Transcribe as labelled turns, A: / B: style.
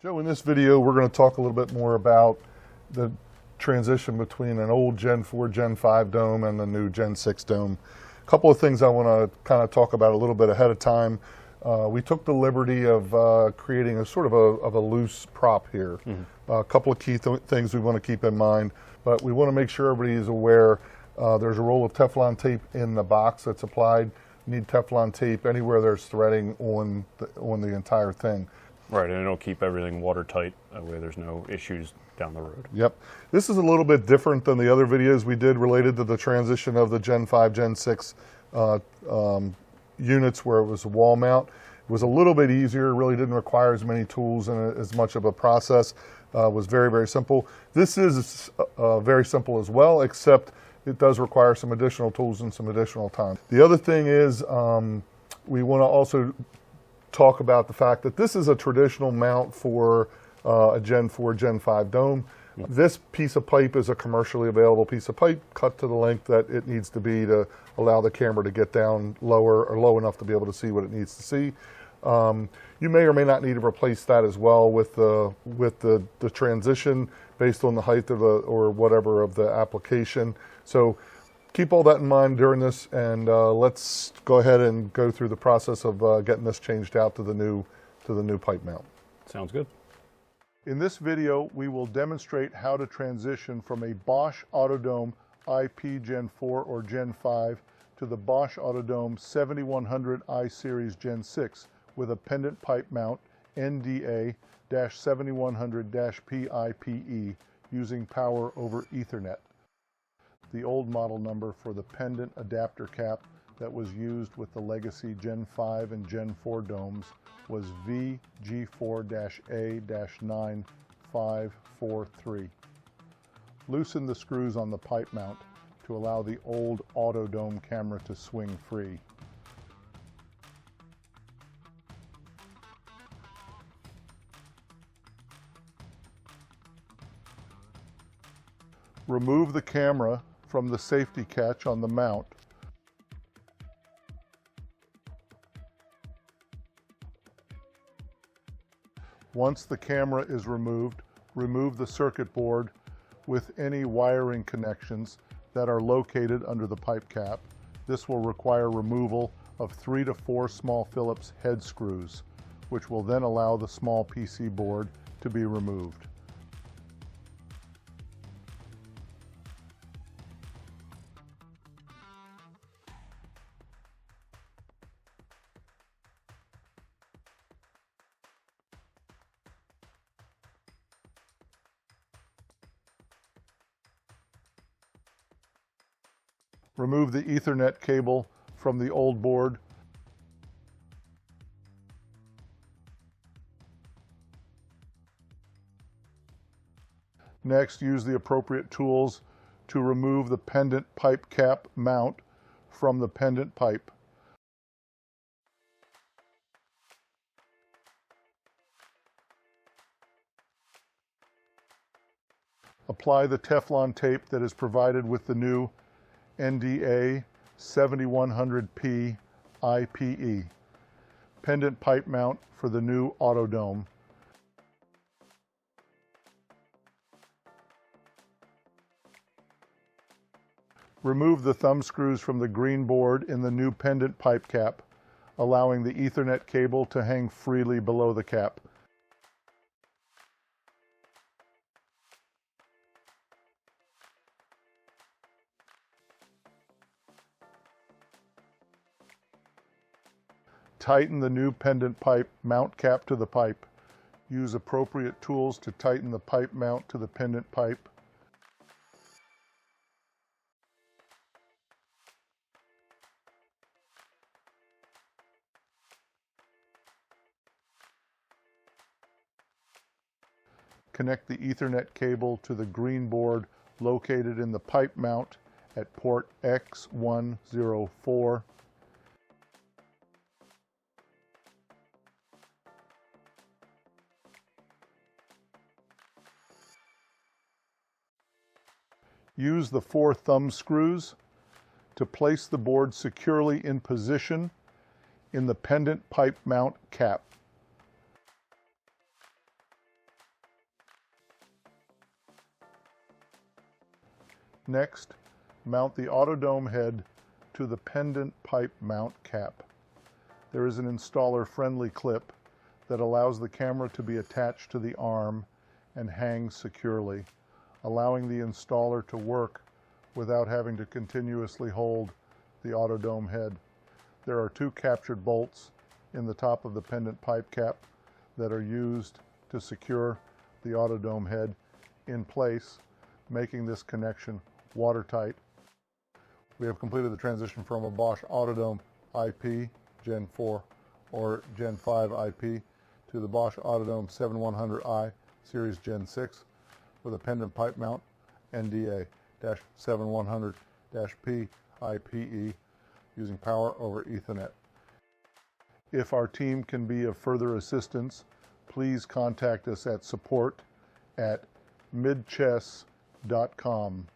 A: Joe, in this video we're going to talk a little bit more about the transition between an old Gen4, Gen5 dome and the new Gen6 dome. A couple of things I want to kind of talk about a little bit ahead of time. We took the liberty of creating a sort of a loose prop here. A couple of key things we want to keep in mind, but we want to make sure everybody is aware there's a roll of Teflon tape in the box that's applied. You need Teflon tape anywhere there's threading on the entire thing.
B: Right, and it'll keep everything watertight, that way there's no issues down the road.
A: Yep. This is a little bit different than the other videos we did related to the transition of the Gen5, Gen6 units where it was a wall mount. It was a little bit easier, really didn't require as many tools and as much of a process. Was very, very simple. This is very simple as well, except it does require some additional tools and some additional time. The other thing is we want to also talk about the fact that this is a traditional mount for a Gen4, Gen5 dome. This piece of pipe is a commercially available piece of pipe cut to the length that it needs to be to allow the camera to get down lower or low enough to be able to see what it needs to see. You may or may not need to replace that as well with the transition based on the height of or whatever of the application. So keep all that in mind during this, and let's go ahead and go through the process of getting this changed out to the new pipe mount.
B: Sounds good.
A: In this video, we will demonstrate how to transition from a Bosch AUTODOME IP Gen 4 or Gen 5 to the Bosch AUTODOME 7100 I Series Gen 6 with a pendant pipe mount NDA-7100-PIPE using power over Ethernet. The old model number for the pendant adapter cap that was used with the legacy Gen 5 and Gen 4 domes was VG4-A-9543. Loosen the screws on the pipe mount to allow the old AUTODOME camera to swing free. Remove the camera from the safety catch on the mount. Once the camera is removed, remove the circuit board with any wiring connections that are located under the pipe cap. This will require removal of 3 to 4 small Phillips head screws, which will then allow the small PC board to be removed. Remove the Ethernet cable from the old board. Next, use the appropriate tools to remove the pendant pipe cap mount from the pendant pipe. Apply the Teflon tape that is provided with the new NDA 7100P IPE pendant pipe mount for the new AUTODOME. Remove the thumb screws from the green board in the new pendant pipe cap, allowing the Ethernet cable to hang freely below the cap. Tighten the new pendant pipe mount cap to the pipe. Use appropriate tools to tighten the pipe mount to the pendant pipe. Connect the Ethernet cable to the green board located in the pipe mount at port X104. Use the 4 thumb screws to place the board securely in position in the pendant pipe mount cap. Next, mount the AUTODOME head to the pendant pipe mount cap. There is an installer-friendly clip that allows the camera to be attached to the arm and hangs securely, allowing the installer to work without having to continuously hold the AUTODOME head. There are 2 captured bolts in the top of the pendant pipe cap that are used to secure the AUTODOME head in place, making this connection watertight. We have completed the transition from a Bosch AUTODOME IP Gen4 or Gen5 IP to the Bosch AUTODOME 7100i Series Gen6 with a pendant pipe mount NDA-7100-P IPE using power over Ethernet. If our team can be of further assistance, please contact us at support@midchess.com.